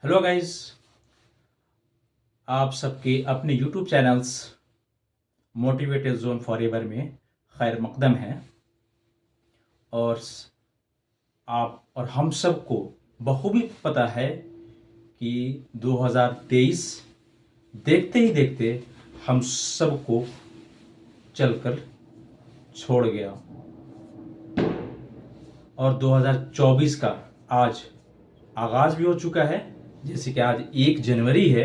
Hello guys. आप सबके अपने YouTube channels motivated zone for ever में खैर मकदम है। और आप और हम सबको बखूबी पता है कि 2023 देखते ही देखते हम सबको चलकर छोड़ गया और 2024 का आज आगाज़ भी हो चुका है। जैसे कि आज 1 जनवरी है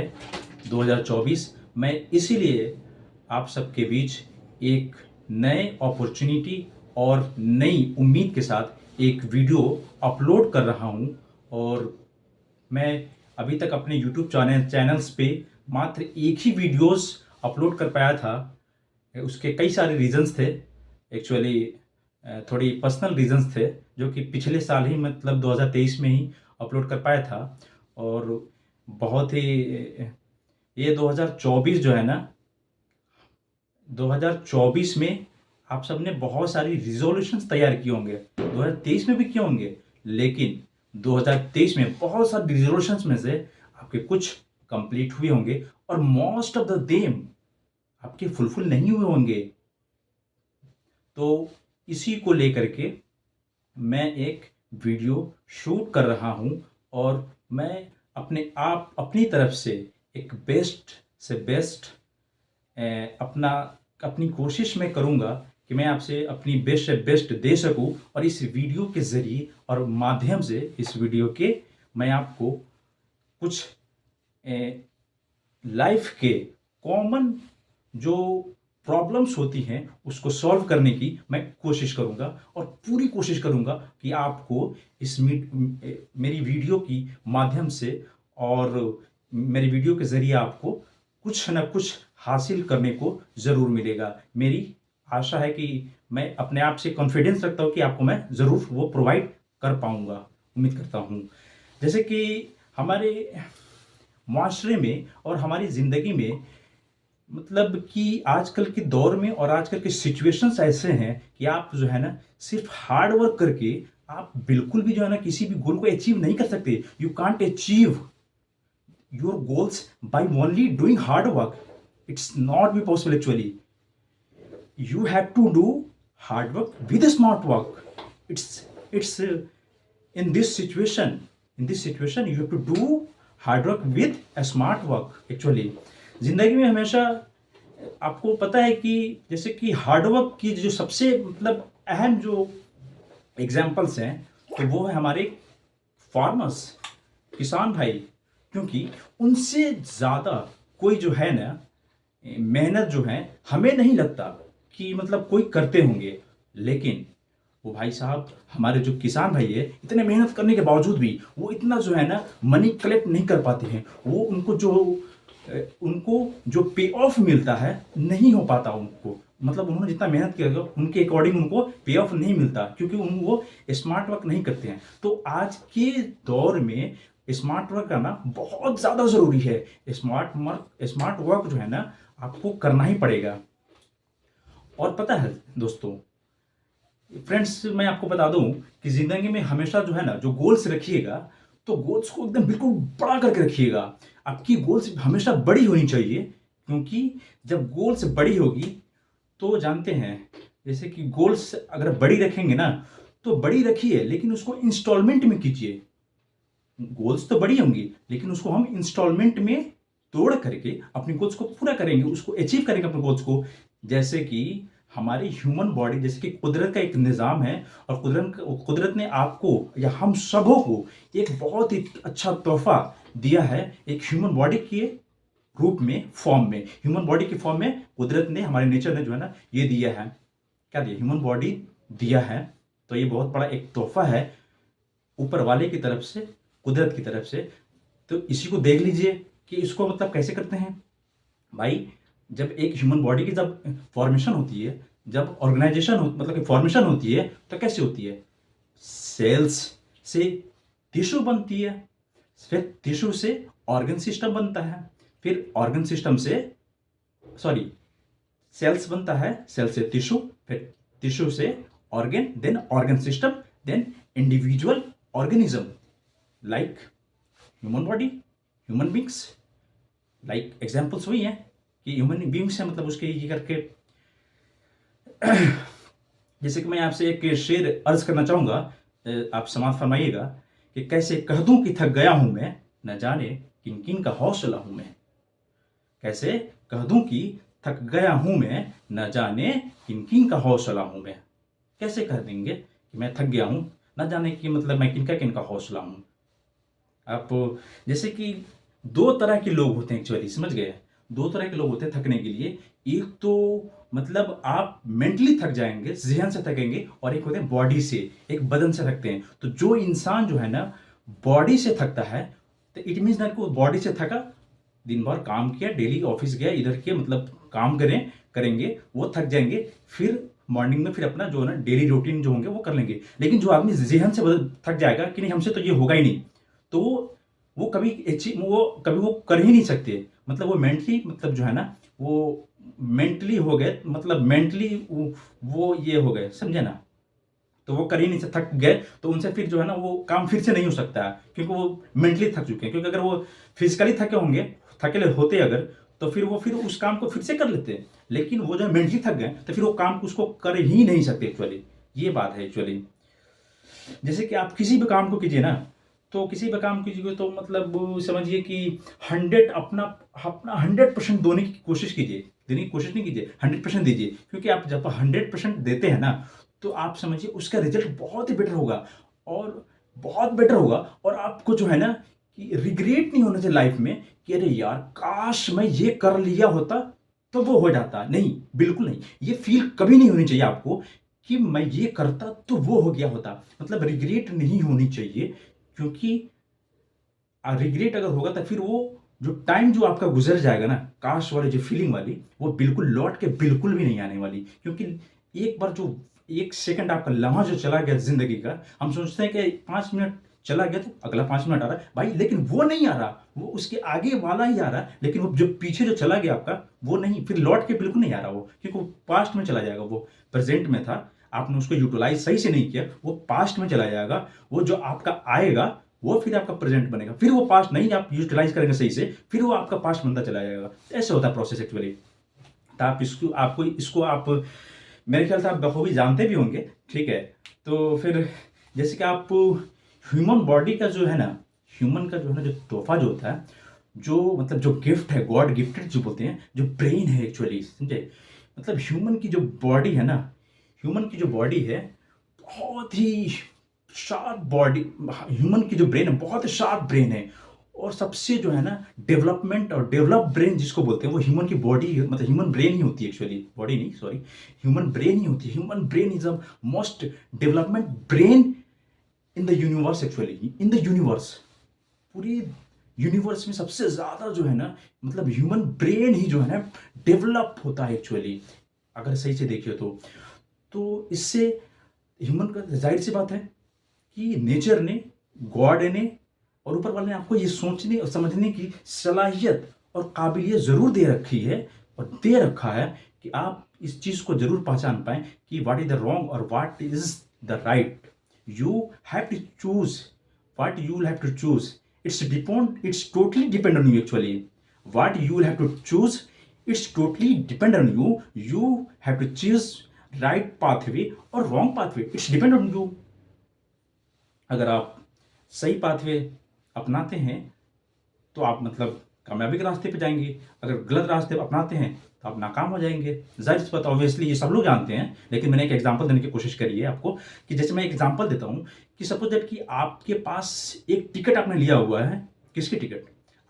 2024। मैं इसीलिए आप सबके बीच एक नए अपॉर्चुनिटी और नई उम्मीद के साथ एक वीडियो अपलोड कर रहा हूं। और मैं अभी तक अपने यूट्यूब चैनल्स पे मात्र एक ही वीडियोस अपलोड कर पाया था। उसके कई सारे रीजंस थे। एक्चुअली थोड़ी पर्सनल रीजंस थे जो कि पिछले साल ही मतलब 2023 में ही अपलोड कर पाया था। और बहुत ही ये 2024 जो है ना, 2024 में आप सबने बहुत सारी रिजोल्यूशंस तैयार किए होंगे, 2023 में भी किए होंगे। लेकिन 2023 में बहुत सारी रिजोल्यूशंस में से आपके कुछ कंप्लीट हुए होंगे और मोस्ट ऑफ द देम आपके फुलफिल नहीं हुए होंगे। तो इसी को लेकर के मैं एक वीडियो शूट कर रहा हूं और मैं अपनी तरफ से एक बेस्ट से बेस्ट अपना अपनी कोशिश मैं करूंगा कि मैं आपसे अपनी बेस्ट से बेस्ट दे सकूं। और इस वीडियो के ज़रिए और माध्यम से इस वीडियो के मैं आपको कुछ लाइफ के कॉमन जो प्रॉब्लम्स होती हैं उसको सॉल्व करने की मैं कोशिश करूंगा। और पूरी कोशिश करूंगा कि आपको इस मेरी वीडियो की माध्यम से और मेरी वीडियो के ज़रिए आपको कुछ ना कुछ हासिल करने को ज़रूर मिलेगा। मेरी आशा है कि मैं अपने आप से कॉन्फिडेंस रखता हूँ कि आपको मैं ज़रूर वो प्रोवाइड कर पाऊंगा, उम्मीद करता हूँ। जैसे कि हमारे माशरे में और हमारी ज़िंदगी में मतलब कि आजकल के दौर में और आजकल के सिचुएशंस ऐसे हैं कि आप जो है ना सिर्फ हार्ड वर्क करके आप बिल्कुल भी जो है ना किसी भी गोल को अचीव नहीं कर सकते। You can't achieve your goals by only doing hard work. It's not be possible actually. You have to do hard work with smart work. It's in this situation you have to do hard work with a smart work actually। जिंदगी में हमेशा आपको पता है कि जैसे कि hard work की जो सबसे मतलब अहम जो एग्जाम्पल्स हैं तो वो है हमारे फार्मर्स, किसान भाई। क्योंकि उनसे ज़्यादा कोई जो है ना मेहनत जो है हमें नहीं लगता कि मतलब कोई करते होंगे। लेकिन वो भाई साहब हमारे जो किसान भाई है इतने मेहनत करने के बावजूद भी वो इतना जो है ना मनी कलेक्ट नहीं कर पाते हैं। वो उनको जो पे ऑफ मिलता है नहीं हो पाता उनको। मतलब उन्होंने जितना मेहनत किया उनके अकॉर्डिंग उनको पे ऑफ नहीं मिलता क्योंकि वो स्मार्ट वर्क नहीं करते हैं। तो आज के दौर में स्मार्ट वर्क करना बहुत ज़्यादा ज़रूरी है। स्मार्ट वर्क जो है ना आपको करना ही पड़ेगा। और पता है दोस्तों, फ्रेंड्स, मैं आपको बता दूं कि जिंदगी में हमेशा जो है ना जो गोल्स रखिएगा तो गोल्स को एकदम बिल्कुल बड़ा करके रखिएगा। आपकी गोल्स हमेशा बड़ी होनी चाहिए क्योंकि जब गोल्स बड़ी होगी तो जानते हैं जैसे कि गोल्स अगर बड़ी रखेंगे ना तो बड़ी रखिए लेकिन उसको इंस्टॉलमेंट में कीजिए। गोल्स तो बड़ी होंगी लेकिन उसको हम इंस्टॉलमेंट में तोड़ करके अपने गोल्स को पूरा करेंगे, उसको अचीव करेंगे अपने गोल्स को। जैसे कि हमारी ह्यूमन बॉडी जैसे कि कुदरत का एक निज़ाम है और कुदरत ने आपको या हम सबों को एक बहुत ही अच्छा तोहफा दिया है एक ह्यूमन बॉडी के रूप में, फॉर्म में। ह्यूमन बॉडी की फॉर्म में कुदरत ने, हमारे नेचर ने जो है ना ये दिया है। क्या दिया? ह्यूमन बॉडी दिया है। तो ये बहुत बड़ा एक तोहफा है ऊपर वाले की तरफ से, कुदरत की तरफ से। तो इसी को देख लीजिए कि इसको मतलब कैसे करते हैं भाई। जब एक ह्यूमन बॉडी की जब फॉर्मेशन होती है, जब ऑर्गेनाइजेशन मतलब कि फॉर्मेशन होती है तो कैसे होती है? सेल्स से टिश्यू बनती है, फिर टिश्यू से ऑर्गन सिस्टम बनता है, फिर ऑर्गन सिस्टम से सॉरी सेल्स बनता है, सेल से टिश्यू, फिर टिश्यू से organ, then organ system, then individual organism. Like human body, human beings, like examples वही हैं कि ह्यूमन बींग्स हैं, मतलब उसके ये करके जैसे कि मैं आपसे एक शेर अर्ज करना चाहूँगा, आप समाप्त फरमाइएगा कि कैसे कह दूँ कि थक गया हूँ मैं, न जाने किन किन का हौसला हूँ मैं। कैसे कह दूँ कि थक गया हूँ मैं, न जाने किन किन का हौसला हूँ मैं। कैसे कह देंगे कि मैं थक गया हूँ, न जाने कि मतलब मैं किन का हौसला हूँ। आप जैसे कि दो तरह के लोग होते हैं एक्चुअली, समझ गए? दो तरह के लोग होते हैं थकने के लिए। एक तो मतलब आप मेंटली थक जाएंगे, ज़हन से थकेंगे, और एक होते हैं बॉडी से, एक बदन से थकते हैं। तो जो इंसान जो है ना बॉडी से थकता है, तो इट मीन्स ना को बॉडी से थका, दिन भर काम किया, डेली ऑफिस गया, इधर के मतलब काम करेंगे, वो थक जाएंगे, फिर मॉर्निंग में फिर अपना जो है ना डेली रूटीन जो होंगे वो कर लेंगे। लेकिन जो आदमी ज़हन से थक जाएगा कि नहीं हमसे तो ये होगा ही नहीं, तो वो कभी कभी वो कर ही नहीं सकते। मतलब वो मेंटली मतलब जो है ना वो मेंटली हो गए, मतलब मेंटली वो ये हो गए, समझे ना? तो वो कर ही नहीं सकते, थक गए, तो उनसे फिर जो है ना वो काम फिर से नहीं हो सकता है, क्योंकि वो मेंटली थक चुके हैं। क्योंकि अगर वो फिजिकली थके होंगे, थकेले होते अगर, तो फिर वो फिर उस काम को फिर से कर लेते। लेकिन वो जो मेंटली थक गए तो फिर वो काम को उसको कर ही नहीं सकते एक्चुअली। ये बात है एक्चुअली। जैसे कि आप किसी भी काम को कीजिए ना, तो किसी भी काम कीजिए तो मतलब समझिए कि 100 अपना अपना 100% देने की कोशिश कीजिए। देने की कोशिश नहीं कीजिए, 100% दीजिए। क्योंकि आप जब 100% देते हैं ना, तो आप समझिए उसका रिजल्ट बहुत ही बेटर होगा, और बहुत बेटर होगा। और आपको जो है ना कि रिग्रेट नहीं होना चाहिए लाइफ में कि अरे यार काश मैं ये कर लिया होता तो वो हो जाता। नहीं, बिल्कुल नहीं। ये फील कभी नहीं होनी चाहिए आपको कि मैं ये करता तो वो हो गया होता। मतलब रिग्रेट नहीं होनी चाहिए, क्योंकि रिग्रेट अगर होगा तो फिर वो जो टाइम जो आपका गुजर जाएगा ना, काश वाली जो फीलिंग वाली, वो बिल्कुल लौट के बिल्कुल भी नहीं आने वाली। क्योंकि एक बार जो 1 सेकंड आपका लम्हा जो चला गया जिंदगी का, हम सोचते हैं कि 5 मिनट चला गया तो अगला 5 मिनट आ रहा है भाई, लेकिन वो नहीं आ रहा, वो उसके आगे वाला ही आ रहा है। लेकिन वो जो पीछे जो चला गया आपका, वो नहीं, फिर लौट के बिल्कुल नहीं आ रहा वो, क्योंकि वो पास्ट में चला जाएगा। वो प्रेजेंट में था, आपने उसको यूटिलाइज सही से नहीं किया, वो पास्ट में चला जाएगा। वो जो आपका आएगा वो फिर आपका प्रेजेंट बनेगा, फिर वो पास्ट नहीं आप यूटिलाइज करेंगे सही से, फिर वो आपका पास्ट बनता चला जाएगा। ऐसे होता है प्रोसेस एक्चुअली। तो आप इसको आप मेरे ख्याल से आप बखूबी जानते भी होंगे, ठीक है? तो फिर जैसे कि आप ह्यूमन बॉडी का जो है ना, ह्यूमन का जो है ना जो तोहफा जो होता है, जो मतलब जो गिफ्ट है, गॉड गिफ्टेड जो बोलते हैं, जो ब्रेन है एक्चुअली, समझे? मतलब ह्यूमन की जो बॉडी है ना, ह्यूमन की जो बॉडी है बहुत ही शार्प बॉडी। ह्यूमन की जो ब्रेन है बहुत शार्प ब्रेन है, और सबसे जो है ना डेवलपमेंट और डेवलप ब्रेन जिसको बोलते हैं वो ह्यूमन की बॉडी, मतलब ह्यूमन ब्रेन ही होती है एक्चुअली, बॉडी नहीं, सॉरी, ह्यूमन ब्रेन ही होती है। Human brain is a most development brain in the universe actually, in the universe. पूरी यूनिवर्स में सबसे ज़्यादा जो है ना मतलब ह्यूमन ब्रेन ही जो है ना डेवलप होता है एक्चुअली, अगर सही से देखिए तो इससे ह्यूमन का जाहिर सी बात है कि नेचर ने, गॉड ने और ऊपर वाले ने आपको ये सोचने और समझने की सलाहियत और काबिलियत ज़रूर दे रखी है, और दे रखा है कि आप इस चीज़ को ज़रूर पहचान पाएँ कि व्हाट इज़ द रॉन्ग और what is the right. You have to choose what you will have to choose. It's totally depend on you actually. What you will have to choose, it's totally depend on you. You have to choose right pathway or wrong pathway. It's depend on you. अगर आप सही pathway अपनाते हैं तो आप मतलब कामयाबी के रास्ते पे जाएंगे, अगर गलत रास्ते अपनाते हैं तो आप नाकाम हो जाएंगे। जाहिर सी बात, ऑब्वियसली ये सब लोग जानते हैं, लेकिन मैंने एक एग्जांपल देने की कोशिश करी है आपको। कि जैसे मैं एक एग्जांपल देता हूँ कि सपोज दैट कि आपके पास एक टिकट आपने लिया हुआ है। किसकी टिकट?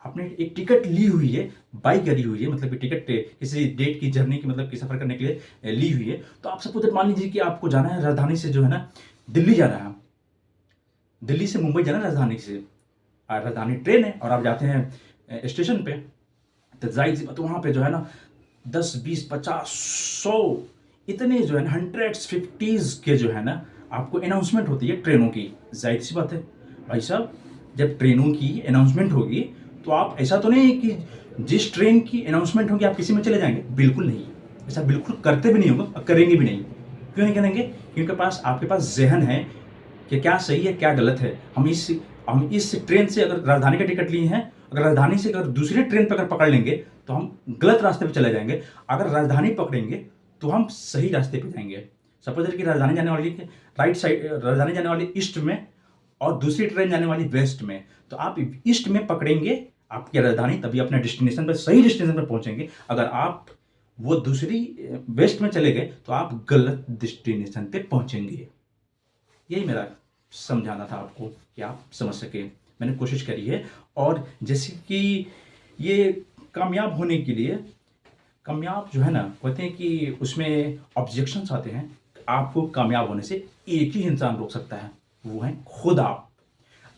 आपने एक टिकट ली हुई है, बाई करी हुई है, मतलब कि टिकट किसी डेट की जर्नी की, मतलब कि सफ़र करने के लिए ली हुई है। तो आप सपोज दैट मान लीजिए कि आपको जाना है राजधानी से जो है ना दिल्ली जाना है, दिल्ली से मुंबई जाना है राजधानी से, राजधानी ट्रेन है और आप जाते हैं स्टेशन पे। तो जाहिर सी बात वहाँ पे जो है ना 10, 20, 50, 100 इतने जो है ना 100s 50s के जो है ना आपको अनाउंसमेंट होती है ट्रेनों की। जाहिर सी बात है भाई साहब, जब ट्रेनों की अनाउंसमेंट होगी तो आप ऐसा तो नहीं है कि जिस ट्रेन की अनाउंसमेंट होगी आप किसी में चले जाएंगे, बिल्कुल नहीं। ऐसा बिल्कुल करते भी नहीं होगा और करेंगे भी नहीं। क्यों नहीं करेंगे? क्योंकि आपके पास जहन है कि क्या सही है क्या गलत है। हम इस हम इस ट्रेन से अगर राजधानी का टिकट लिए हैं, अगर राजधानी से अगर दूसरी ट्रेन पर अगर पकड़ लेंगे तो हम गलत रास्ते पे चले जाएंगे। अगर राजधानी पकड़ेंगे तो हम सही रास्ते पे जाएंगे। सपोज कि राजधानी जाने वाली राइट साइड, राजधानी जाने वाली ईस्ट में और दूसरी ट्रेन जाने वाली वेस्ट में, तो आप ईस्ट में पकड़ेंगे आपकी राजधानी, तभी अपने डेस्टिनेशन पर, सही डेस्टिनेशन पर पहुंचेंगे। अगर आप वो दूसरी वेस्ट में चले गए तो आप गलत डेस्टिनेशन पे पहुंचेंगे। यही मेरा समझाना था आपको कि आप समझ सके, मैंने कोशिश करी है। और जैसे कि ये कामयाब होने के लिए, कामयाब जो है ना, कहते हैं कि उसमें ऑब्जेक्शंस आते हैं। आपको कामयाब होने से एक ही इंसान रोक सकता है, वो है खुद आप।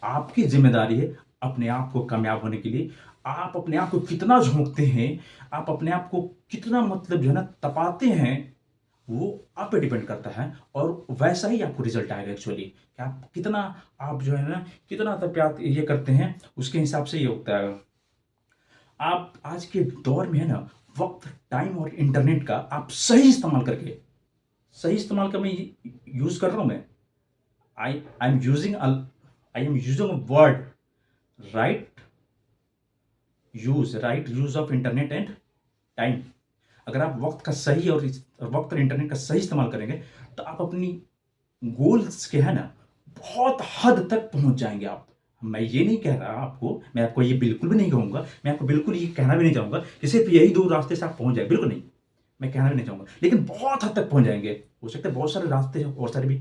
आपकी जिम्मेदारी है अपने आप को कामयाब होने के लिए। आप अपने आप को कितना झोंकते हैं, आप अपने आप को कितना मतलब जो है ना तपाते हैं, वो आप पे डिपेंड करता है। और वैसा ही आपको रिजल्ट आएगा एक्चुअली, कि आप कितना, आप जो है ना कितना तप ये करते हैं, उसके हिसाब से ये होता है। आप आज के दौर में है ना, वक्त, टाइम और इंटरनेट का आप सही इस्तेमाल करके, सही इस्तेमाल का मैं यूज कर रहा हूं मैं, I am using I am using a word, right right use of internet and time. अगर आप वक्त का सही और वक्त और इंटरनेट का सही इस्तेमाल करेंगे तो आप अपनी गोल्स के है ना बहुत हद तक पहुंच जाएंगे आप। मैं ये नहीं कह रहा आपको, मैं आपको ये बिल्कुल भी नहीं कहूंगा, मैं आपको बिल्कुल ये कहना भी नहीं चाहूंगा कि सिर्फ यही दो रास्ते से आप पहुंच जाए, बिल्कुल नहीं, मैं कहना भी नहीं चाहूंगा। लेकिन बहुत हद तक पहुंच जाएंगे। हो सकता है बहुत सारे रास्ते हैं और सारे भी,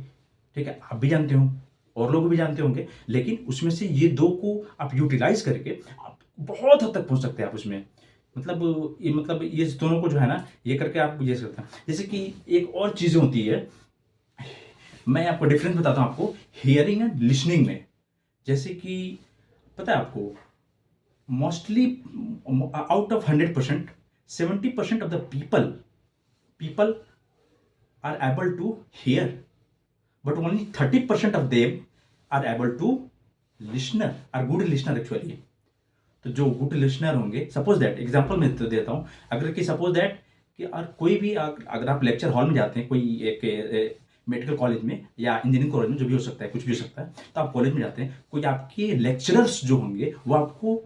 ठीक है, आप भी जानते हो और लोग भी जानते होंगे, लेकिन उसमें से ये दो को आप यूटिलाइज करके आप बहुत हद तक पहुंच सकते हैं आप उसमें। मतलब ये दोनों को जो है ना, ये करके आप ये सकते हैं। जैसे कि एक और चीज़ होती है, मैं आपको डिफरेंस बताता हूँ आपको हियरिंग एंड लिसनिंग में। जैसे कि पता है आपको, mostly out of 100%, 70% of the people are able to hear, but only 30% of them are able to listener, are good listener actually. तो जो गुड लिसनर होंगे, सपोज दैट एग्जांपल मैं तो देता हूँ, अगर कि सपोज दैट कि कोई भी अगर आप लेक्चर हॉल में जाते हैं, कोई एक मेडिकल कॉलेज में या इंजीनियरिंग कॉलेज में, जो भी हो सकता है, कुछ भी हो सकता है, तो आप कॉलेज में जाते हैं, कोई आपके लेक्चरर्स जो होंगे वो आपको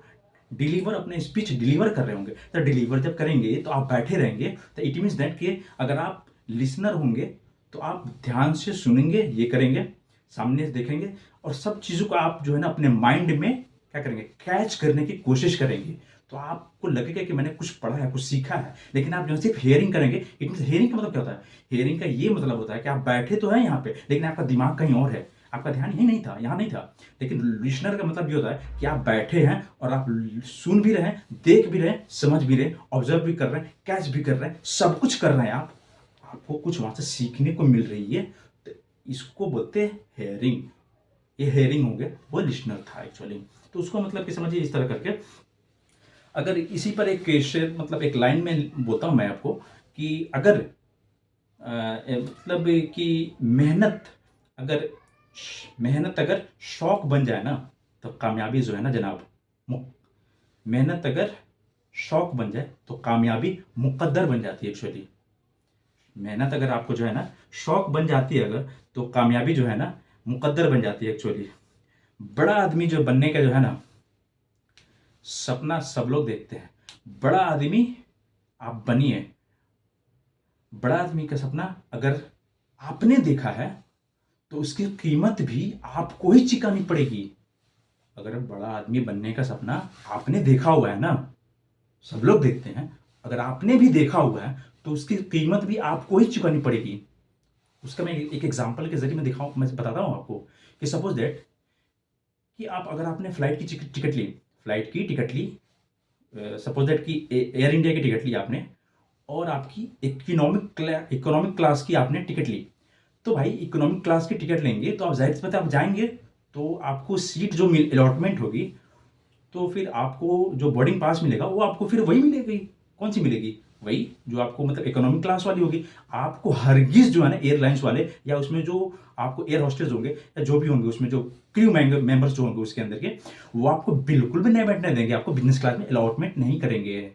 डिलीवर, अपने स्पीच डिलीवर कर रहे होंगे। तो डिलीवर जब करेंगे तो आप बैठे रहेंगे, तो इट मीन्स दैट कि अगर आप लिसनर होंगे तो आप ध्यान से सुनेंगे, ये करेंगे, सामने से देखेंगे, और सब चीज़ों को आप जो है ना अपने माइंड में क्या करेंगे, कैच करने की कोशिश करेंगे। तो आपको लगेगा कि मैंने कुछ पढ़ा है, कुछ सीखा है। लेकिन आप जो सिर्फ हियरिंग करेंगे, इट मीन हियरिंग का मतलब क्या होता है, हियरिंग का ये मतलब होता है कि आप बैठे तो हैं यहाँ पे, लेकिन आपका दिमाग कहीं और है, आपका ध्यान यही नहीं था, यहाँ नहीं था। लेकिन लिसनर का मतलब ये होता है कि आप बैठे हैं और आप सुन भी रहे हैं, देख भी रहे हैं, समझ भी रहे हैं, ऑब्जर्व भी कर रहे हैं, कैच भी कर रहे हैं, सब कुछ कर रहे हैं आप, आपको कुछ वहां से सीखने को मिल रही है। तो इसको बोलते हैं हेयरिंग। ये हेयरिंग हो गया, वो लिसनर था एक्चुअली। तो उसको मतलब कि समझिए इस तरह करके। अगर इसी पर एक शेर, मतलब एक लाइन में बोलता हूं मैं आपको, कि अगर मतलब कि मेहनत अगर शौक बन जाए ना, तो कामयाबी जो है ना जनाब, मेहनत अगर शौक बन जाए तो कामयाबी मुकद्दर बन जाती है एक्चुअली। मेहनत अगर आपको जो है ना शौक बन जाती है अगर, तो कामयाबी जो है ना मुकद्दर बन जाती है एक्चुअली। बड़ा आदमी जो बनने का जो है ना सपना सब लोग देखते हैं, बड़ा आदमी आप बनिए। बड़ा आदमी का सपना अगर आपने देखा है तो उसकी कीमत भी आपको ही चुकानी पड़ेगी। अगर बड़ा आदमी बनने का सपना आपने देखा हुआ है ना, सब लोग देखते हैं, अगर आपने भी देखा हुआ है तो उसकी कीमत भी आपको ही चुकानी पड़ेगी। उसका मैं एक एग्जांपल के जरिए मैं बताता हूँ आपको, कि सपोज दैट कि आप, अगर आपने फ्लाइट की टिकट ली, सपोज दैट कि एयर इंडिया की टिकट ली आपने, और आपकी इकोनॉमिक क्लास की आपने टिकट ली। तो भाई इकोनॉमिक क्लास की टिकट लेंगे तो आप जाहिर सी बात है आप जाएंगे, तो आपको सीट जो अलॉटमेंट होगी, तो फिर आपको जो बोर्डिंग पास मिलेगा वो आपको फिर वही मिलेगी। कौन सी मिलेगी? वही जो आपको मतलब इकोनॉमिक क्लास वाली होगी। आपको हरगिज जो है ना एयरलाइंस वाले, या उसमें जो आपको एयर होस्टेस होंगे या जो भी होंगे, उसमें जो क्रू मेंबर्स जो होंगे उसके अंदर के, वो आपको बिल्कुल भी नहीं बैठने देंगे, आपको बिजनेस क्लास में अलॉटमेंट नहीं करेंगे।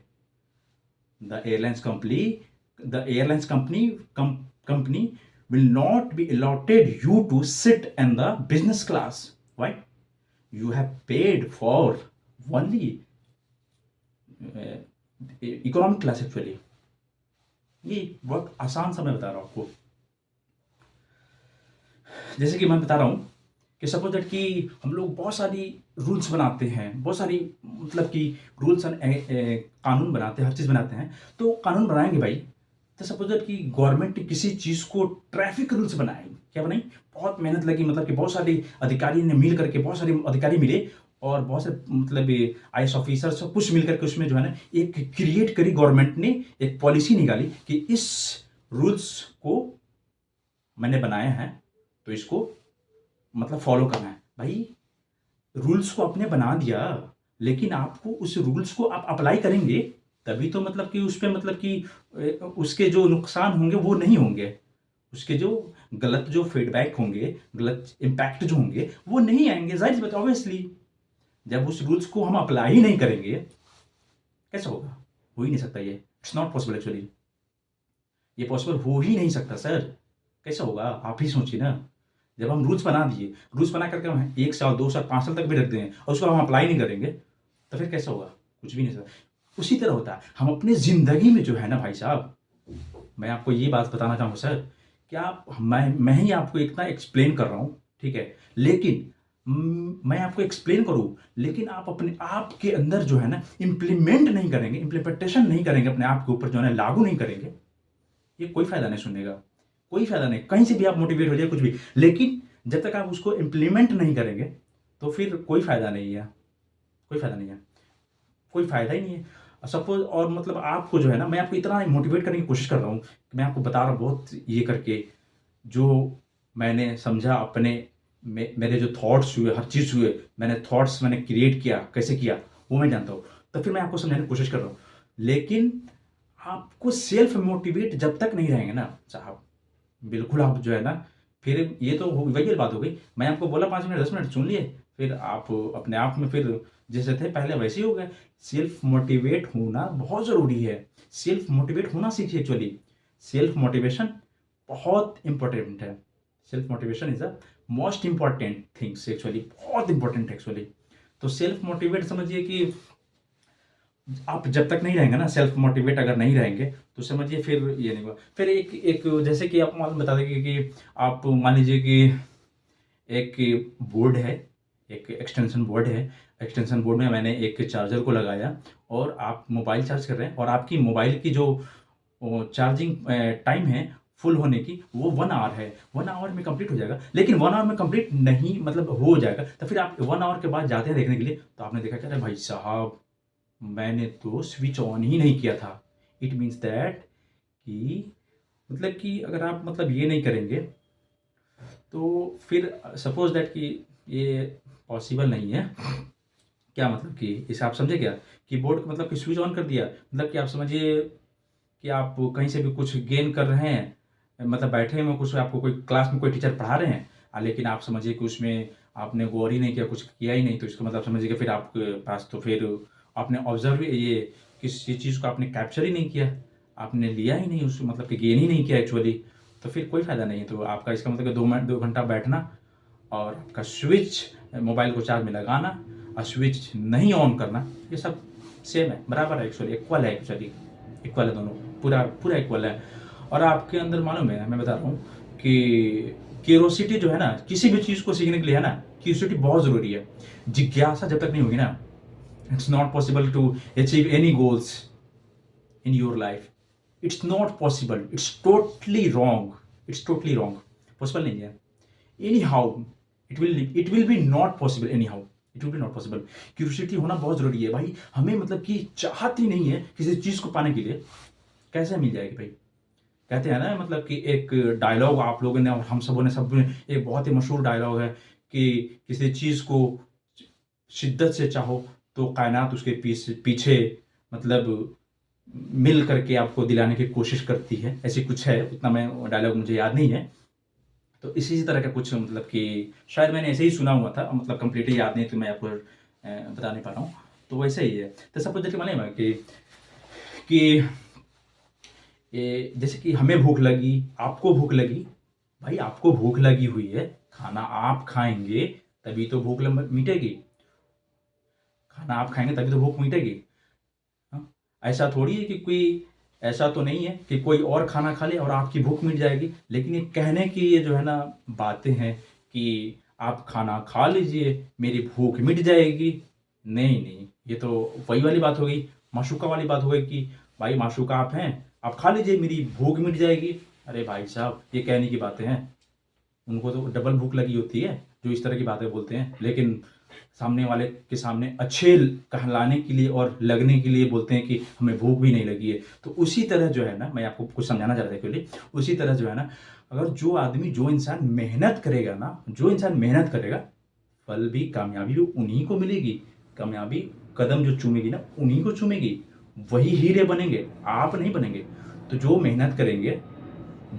The airlines company will not be allotted you to sit in the business class. Why? you have paid for only economic class actually. ये बहुत आसान सा मैं बता रहा हूँ आपको। जैसे कि मैं बता रहा हूँ कि सपोज दैट कि हम लोग बहुत सारी रूल्स बनाते हैं, बहुत सारी मतलब कि रूल्स एंड कानून बनाते हैं, हर चीज़ बनाते हैं। तो कानून बनाएंगे भाई, तो सपोज दैट कि गवर्नमेंट किसी चीज़ को ट्रैफिक रूल्स बनाए, क्या बनाई, बहुत मेहनत लगी, मतलब कि बहुत सारे अधिकारी ने मिल करके, बहुत सारे अधिकारी मिले और बहुत से मतलब आईएएस ऑफिसर सब कुछ मिल करके उसमें जो है ना एक क्रिएट करी, गवर्नमेंट ने एक पॉलिसी निकाली कि इस रूल्स को मैंने बनाया है तो इसको मतलब फॉलो करना है। भाई रूल्स को आपने बना दिया, लेकिन आपको उस रूल्स को आप अप्लाई करेंगे तभी तो मतलब कि उस पे मतलब कि उसके जो नुकसान होंगे वो नहीं होंगे, उसके जो गलत जो फीडबैक होंगे, गलत इम्पैक्ट जो होंगे वो नहीं आएंगे। जाहिर सी बात, ऑब्वियसली जब उस रूल्स को हम अप्लाई ही नहीं करेंगे कैसे होगा? हो ही नहीं सकता, ये इट्स नॉट पॉसिबल एक्चुअली, ये पॉसिबल हो ही नहीं सकता सर। कैसे होगा आप ही सोचिए ना। जब हम रूल्स बना दिए, रूल्स बना करके हम 1 साल 2 साल 5 साल तक भी रख दें और उसको हम अप्लाई नहीं करेंगे तो फिर कैसे होगा? कुछ भी नहीं सकता। उसी तरह होता है हम अपनी ज़िंदगी में जो है ना भाई साहब, मैं आपको ये बात बताना चाहूँगा सर कि आप मैं ही आपको इतना एक्सप्लेन कर रहा हूँ, ठीक है, लेकिन मैं आपको एक्सप्लेन करूँ लेकिन आप अपने आप के अंदर जो है ना इम्प्लीमेंट नहीं करेंगे, इम्प्लीमेंटेशन नहीं करेंगे, अपने आप के ऊपर जो है ना लागू नहीं करेंगे, ये कोई फायदा नहीं सुनने का, कोई फायदा नहीं। कहीं से भी आप मोटिवेट हो जाए कुछ भी, लेकिन जब तक आप उसको इम्प्लीमेंट नहीं करेंगे तो फिर कोई फायदा नहीं है, कोई फायदा नहीं है, कोई फायदा ही नहीं है। सपोज और मतलब आपको जो है ना मैं आपको इतना मोटिवेट करने की कोशिश कर रहा हूँ कि मैं आपको बता रहा हूँ बहुत ये करके, जो मैंने समझा अपने मेरे जो थॉट्स हुए, हर चीज़ हुए, मैंने थॉट्स मैंने क्रिएट किया, कैसे किया वो मैं जानता हूँ, तो फिर मैं आपको समझाने की कोशिश कर रहा हूँ। लेकिन आपको सेल्फ मोटिवेट जब तक नहीं रहेंगे ना साहब, बिल्कुल आप जो है ना फिर ये तो वही बात हो गई, मैं आपको बोला 5 मिनट 10 मिनट सुन लिए, फिर आप अपने आप में फिर जैसे थे पहले वैसे ही हो गए। सेल्फ मोटिवेट होना बहुत ज़रूरी है, सेल्फ मोटिवेट होना सीखिए एक्चुअली। सेल्फ मोटिवेशन बहुत इंपॉर्टेंट है, self motivation is a most important things actually, बहुत इंपॉर्टेंट है एक्चुअली। तो सेल्फ मोटिवेट समझिए कि आप जब तक नहीं रहेंगे ना, सेल्फ मोटिवेट अगर नहीं रहेंगे तो समझिए फिर ये नहीं होगा। फिर एक एक जैसे कि आप मालूम बता देंगे कि आप मान लीजिए कि एक बोर्ड है, एक एक्सटेंशन बोर्ड है, एक्सटेंशन बोर्ड में मैंने एक चार्जर को लगाया और आप मोबाइल चार्ज कर रहे हैं और आपकी मोबाइल की जो चार्जिंग टाइम है फुल होने की वो 1 आवर है, 1 आवर में कंप्लीट हो जाएगा, लेकिन 1 आवर में कंप्लीट नहीं मतलब हो जाएगा, तो फिर आप 1 आवर के बाद जाते हैं देखने के लिए तो आपने देखा कि अरे भाई साहब मैंने तो स्विच ऑन ही नहीं किया था। इट मीन्स दैट कि मतलब कि अगर आप मतलब ये नहीं करेंगे तो फिर सपोज दैट कि ये पॉसिबल नहीं है। क्या मतलब कि इसे आप समझे क्या? कीबोर्ड को मतलब कि स्विच ऑन कर दिया, मतलब कि आप समझिए कि आप कहीं से भी कुछ गेन कर रहे हैं, मतलब बैठे हुए कुछ आपको कोई क्लास में कोई टीचर पढ़ा रहे हैं, लेकिन आप समझिए कि उसमें आपने गौर ही नहीं किया, कुछ किया ही नहीं, तो इसका मतलब समझिए कि फिर आपके पास तो फिर आपने ऑब्जर्व ये किसी चीज़ को आपने कैप्चर ही नहीं किया, आपने लिया ही नहीं, उस मतलब कि गेन ही नहीं किया एक्चुअली, तो फिर कोई फ़ायदा नहीं है। तो आपका इसका मतलब कि 2 घंटा बैठना और आपका स्विच मोबाइल को चार्ज में लगाना और स्विच नहीं ऑन करना, ये सब सेम है, बराबर है एक्चुअली, इक्वल है एक्चुअली, इक्वल है दोनों, पूरा पूरा इक्वल है। और आपके अंदर मालूम है, मैं बता रहा हूँ कि क्यूरोसिटी जो है ना किसी भी चीज़ को सीखने के लिए है ना, क्यूरोसिटी बहुत ज़रूरी है। जिज्ञासा जब तक नहीं होगी ना, it's not possible to achieve any goals in your life. It's not possible, it's totally wrong, it's totally wrong, possible नहीं है। Anyhow it will be not possible, anyhow it will be not possible. Curiosity होना बहुत ज़रूरी है भाई, हमें मतलब कि चाहत ही नहीं है किसी चीज़ को पाने के लिए, कैसे मिल जाएगी भाई? कहते हैं ना मतलब कि एक डायलॉग आप लोगों ने और हम सबों ने सब ने, एक बहुत ही मशहूर डायलॉग है कि किसी चीज़ को शिद्दत से चाहो तो कायनात उसके पीछे मतलब मिल करके आपको दिलाने की कोशिश करती है, ऐसी कुछ है, उतना मैं डायलॉग मुझे याद नहीं है। तो इसी तरह का कुछ मतलब कि शायद मैंने ऐसे ही सुना हुआ था, मतलब कंप्लीटली याद नहीं तो मैं आपको बता नहीं पा रहा हूँ। तो वैसे ही है। तो सपोज देखिए माने कि ये जैसे कि हमें भूख लगी, आपको भूख लगी, भाई आपको भूख लगी हुई है, खाना आप खाएँगे तभी तो भूख मिटेगी। खाना आप खाएंगे तभी तो भूख मिटेगी। हाँ, ऐसा थोड़ी है कि कोई, ऐसा तो नहीं है कि कोई और खाना खा ले और आपकी भूख मिट जाएगी। लेकिन ये कहने की ये जो है ना बातें हैं कि आप खाना खा लीजिए मेरी भूख मिट जाएगी। नहीं नहीं, ये तो वही वाली बात हो गई, माशूका वाली बात हो गई कि भाई माशूका आप हैं, आप खा लीजिए मेरी भूख मिट जाएगी। अरे भाई साहब, ये कहने की बातें हैं। उनको तो डबल भूख लगी होती है जो इस तरह की बातें बोलते हैं, लेकिन सामने वाले के सामने अच्छे कहलाने के लिए और लगने के लिए बोलते हैं कि हमें भूख भी नहीं लगी है। तो उसी तरह जो है ना, मैं आपको कुछ समझाना चाह रहा था एक्चुअली, उसी तरह जो है ना, अगर जो आदमी, जो इंसान मेहनत करेगा ना, जो इंसान मेहनत करेगा, फल भी, कामयाबी भी उन्हीं को मिलेगी। कामयाबी कदम जो चूमेगी ना, उन्हीं को चूमेगी। वही हीरे बनेंगे, आप नहीं बनेंगे। तो जो मेहनत करेंगे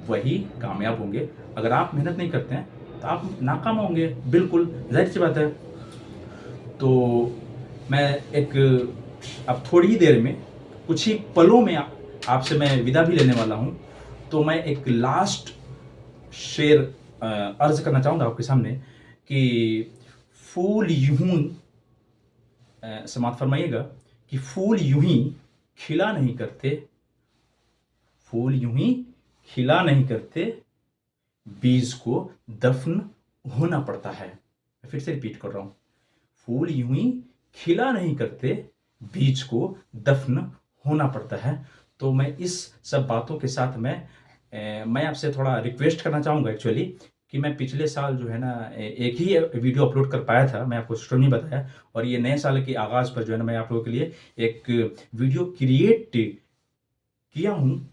वही कामयाब होंगे। अगर आप मेहनत नहीं करते हैं तो आप नाकाम होंगे, बिल्कुल जाहिर सी बात है। तो मैं एक, अब थोड़ी ही देर में, कुछ ही पलों में आपसे मैं विदा भी लेने वाला हूँ। तो मैं एक लास्ट शेर अर्ज करना चाहूँगा आपके सामने कि फूल यूं, समाप्त फरमाइएगा कि फूल यूं ही खिला नहीं करते, फूल यूं ही खिला नहीं करते, बीज को दफन होना पड़ता है। मैं फिर से रिपीट कर रहा हूं, फूल यूं ही खिला नहीं करते, बीज को दफन होना पड़ता है। तो मैं इस सब बातों के साथ मैं आपसे थोड़ा रिक्वेस्ट करना चाहूँगा एक्चुअली कि मैं पिछले साल जो है ना एक ही वीडियो अपलोड कर पाया था, मैं आपको स्टोरी नहीं बताया। और ये नए साल के आगाज़ पर जो है ना मैं आप लोगों के लिए एक वीडियो क्रिएट किया हूँ।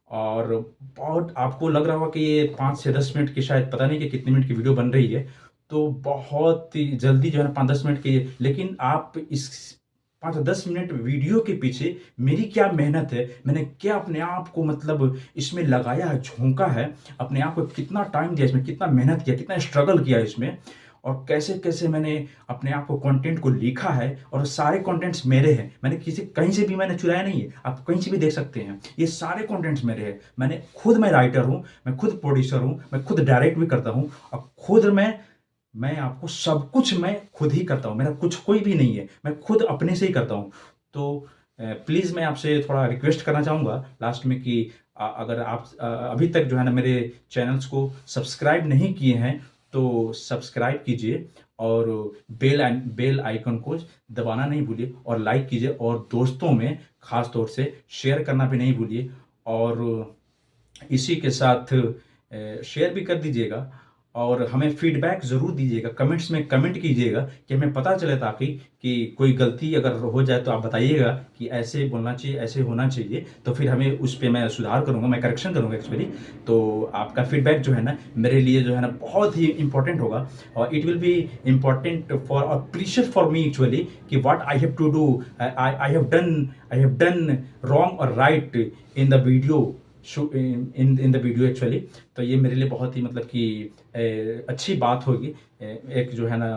और बहुत आपको लग रहा होगा कि ये 5 से 10 मिनट की, शायद पता नहीं कि कितने मिनट की वीडियो बन रही है, तो बहुत ही जल्दी जो है ना 5-10 मिनट की, लेकिन आप इस 5-10 मिनट वीडियो के पीछे मेरी क्या मेहनत है, मैंने क्या अपने आप को मतलब इसमें लगाया है, झोंका है, अपने आप को कितना टाइम दिया इसमें, कितना मेहनत किया, कितना स्ट्रगल किया इसमें, और कैसे कैसे मैंने अपने आप को कंटेंट को लिखा है। और सारे कंटेंट्स मेरे हैं, मैंने किसी कहीं से भी मैंने चुराया नहीं है, आप कहीं से भी देख सकते हैं, ये सारे कंटेंट्स मेरे हैं। मैं राइटर हूँ, मैं खुद प्रोड्यूसर हूँ, मैं खुद डायरेक्ट भी करता हूँ, और खुद मैं आपको सब कुछ मैं खुद ही करता हूँ, मेरा कुछ कोई भी नहीं है, मैं खुद अपने से ही करता हूँ। तो प्लीज़ मैं आपसे थोड़ा रिक्वेस्ट करना चाहूँगा लास्ट में कि अगर आप अभी तक जो है ना मेरे चैनल्स को सब्सक्राइब नहीं किए हैं तो सब्सक्राइब कीजिए, और बेल आइकन को दबाना नहीं भूलिए, और लाइक कीजिए, और दोस्तों में ख़ास तौर से शेयर करना भी नहीं भूलिए। और इसी के साथ शेयर भी कर दीजिएगा, और हमें फीडबैक ज़रूर दीजिएगा, कमेंट्स में कमेंट कीजिएगा कि हमें पता चले, ताकि कि कोई गलती अगर हो जाए तो आप बताइएगा कि ऐसे बोलना चाहिए, ऐसे होना चाहिए, तो फिर हमें उस पे मैं सुधार करूँगा, मैं करेक्शन करूँगा एक्चुअली। तो आपका फीडबैक जो है ना मेरे लिए जो है ना बहुत ही इंपॉर्टेंट होगा, और it will be important for और प्रीशियस फॉर मी एक्चुअली कि what I have to do, I have done wrong और right in the video, in the video actually. तो ये मेरे लिए बहुत ही मतलब कि अच्छी बात होगी, एक जो है ना।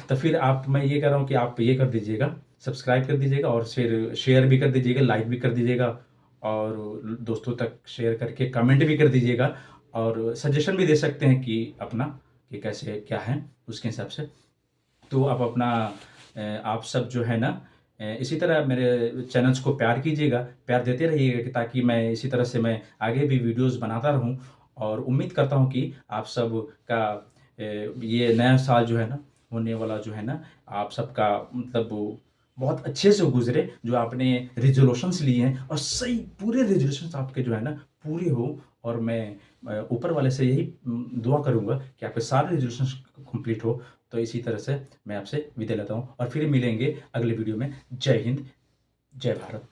तो फिर मैं ये कह रहा हूँ कि आप ये कर दीजिएगा, सब्सक्राइब कर दीजिएगा, और फिर शेयर भी कर दीजिएगा, लाइक भी कर दीजिएगा, और दोस्तों तक शेयर करके कमेंट भी कर दीजिएगा, और सजेशन भी दे सकते हैं कि अपना, कि कैसे क्या है उसके हिसाब से। तो आप अपना आप सब जो है ना इसी तरह मेरे चैनल्स को प्यार कीजिएगा, प्यार देते रहिएगा, कि ताकि मैं इसी तरह से मैं आगे भी वीडियोस बनाता रहूं। और उम्मीद करता हूं कि आप सब का ये नया साल जो है ना, होने वाला जो है ना, आप सबका मतलब बहुत अच्छे से गुजरे, जो आपने रेजोल्यूशंस लिए हैं, और सही पूरे रेजोल्यूशंस आपके जो है ना पूरे हो। और मैं ऊपर वाले से यही दुआ करूंगा कि आपके सारे रेजोल्यूशंस कंप्लीट हो। तो इसी तरह से मैं आपसे विदा लेता हूँ, और फिर मिलेंगे अगले वीडियो में। जय हिंद, जय भारत।